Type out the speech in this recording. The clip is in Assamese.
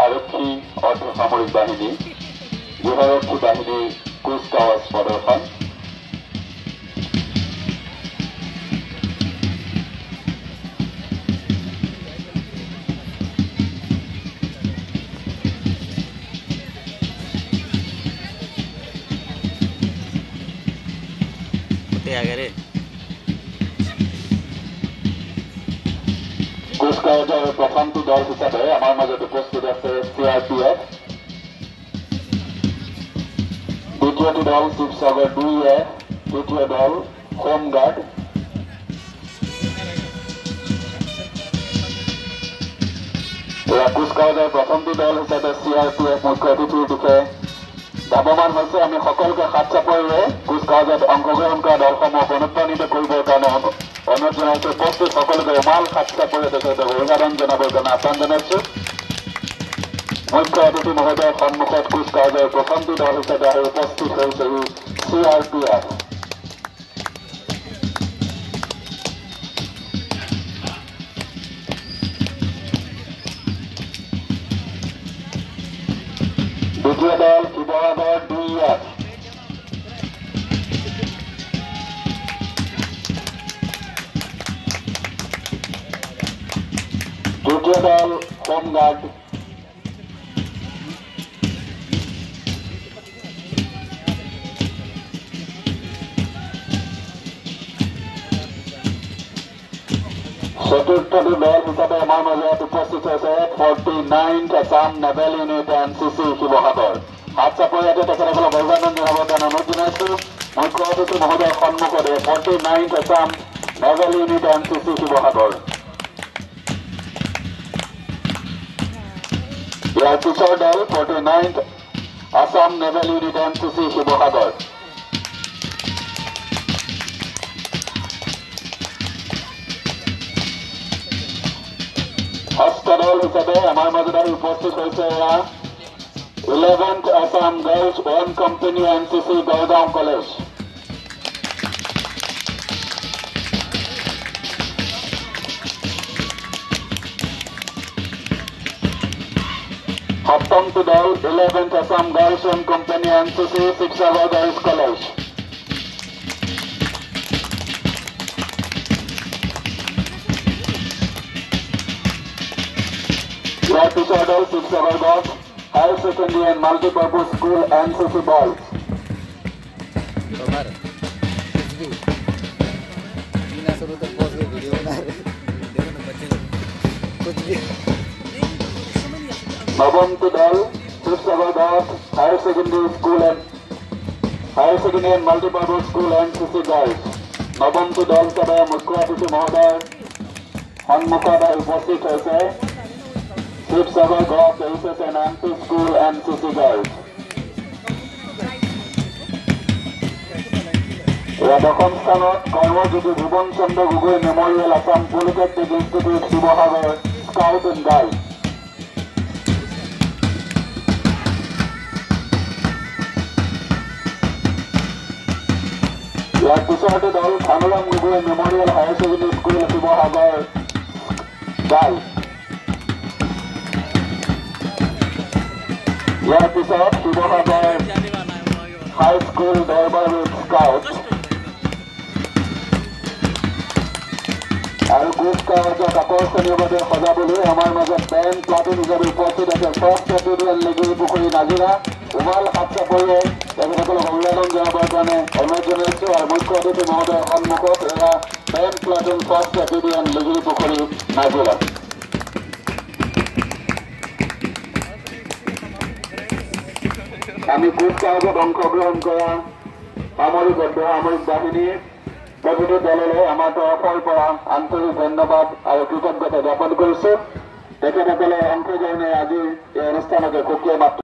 আরক্ষী অর্ধসামরিক বাহিনী যুবারক্ষী বাহিনীর কুচকাওয়াজ প্রদর্শন কুচকাওয়াজের প্রথমটি দল হিসাবে আমার মাঝে উপস্থিত আছে সিআরপিএফ, দ্বিতীয়টি দল শিবসাগর 2A, তৃতীয় দল হোমগার্ড, কুচকাওয়াজের প্রথমটি দল হিসাবে সিআরপিএফ মুখ্য অতিথির দিকে ধাৱমান হৈছে। আমি সকলকে হাত চাপৰিৰে কুচকাওয়াজত অংশগ্ৰহণ কৰা দলসমূহক অনুপ্ৰাণিত কৰিবৰ কাৰণে অনুৰোধ জনাইছোঁ। উপস্থিত সকলোকে উমাল হাত চাপৰি তেখেতক অভিবাদন জনাবৰ কাৰণে আহ্বান জনাইছোঁ। মুখ্য অতিথি মহোদয়ৰ সন্মুখত কুচকাওয়াজৰ প্ৰথমটি দল হিচাপে আৰু উপস্থিত হৈছে চিআৰপিএফ। দ্বিতীয় দল শিৱসাগৰ 2F, তৃতীয় দল হোমগাৰ্ড, চতুৰ্থটি দল হিচাপে আমাৰ মাজত উপস্থিত হৈছে 49th Assam naval unit NCC Sivasagar. হাত চাপৰিয়াতে তেখেতসকলক অভিবাদন জনাবৰ কাৰণে অনুৰোধ জনাইছোঁ। মুখ্য অতিথি মহোদয়ৰ সন্মুখতে 49th Assam naval unit NCC Sivasagar. ইয়াৰ পিছৰ দল 49th Assam naval unit NCC Sivasagar. ষষ্ঠ দল হিচাপে আমাৰ মাজত আহি উপস্থিত হৈছে 11th Assam girls one company NCC Gargaon college. সপ্তমটি দল 11th Assam girls one company NCC Sivasagar girls college. ইয়াৰ পিছৰ দল Sivasagar govt higher secondary and multipurpose school NCC boys. নৱমটি দল Sivasagar govt higher secondary and multipurpose school NCC girls. নৱমটি দল হিচাপে মুখ্য অতিথি মহোদয়ৰ সন্মুখত উপস্থিত হৈছে Sivasagar govt HSN and MP school NCC girls. দশম স্থানত Karmayogi Bhuban Chandra Gogoi memorial Assam polytechnic institute Sivasagar scout and guide. ইয়াৰ পিছতে দল Bhanuram Gogoi memorial higher secondary school Sivasagar guide. ইয়াৰ পিছত শিৱসাগৰ হাইস্কুল দৰবাৰ স্কাউট আৰু কুচকাওয়াজক আকৰ্ষণীয়ভাৱে সজাবলৈ আমাৰ মাজত বেণ্ড প্লাটুন হিচাপে উপস্থিত আছে 1st বেটেলিয়ন লেগুৰি পুখুৰী নাজিৰা। উমাল হাত চাপৰিয়ে তেখেতসকলক অভিবাদন জনাবৰ কাৰণে অনুৰোধ জনাইছো আৰু মুখ্য অতিথি মহোদয়ৰ সন্মুখত এয়া বেন প্লাটুন ফাৰ্ষ্ট বেটেলিয়ন লিগিৰি পুখুৰী নাজিৰা। আমি কুচকাৱাজত অংশগ্ৰহণ কৰা সামৰিক অৰ্ধসামৰিক বাহিনীৰ প্ৰতিটো দললৈ আমাৰ তৰফৰ পৰা আন্তৰিক ধন্যবাদ আৰু কৃতজ্ঞতা জ্ঞাপন কৰিছো। তেখেতসকলৰ অংশগ্ৰহণে আজিৰ এই অনুষ্ঠানকে সুকীয়া মাত্ৰ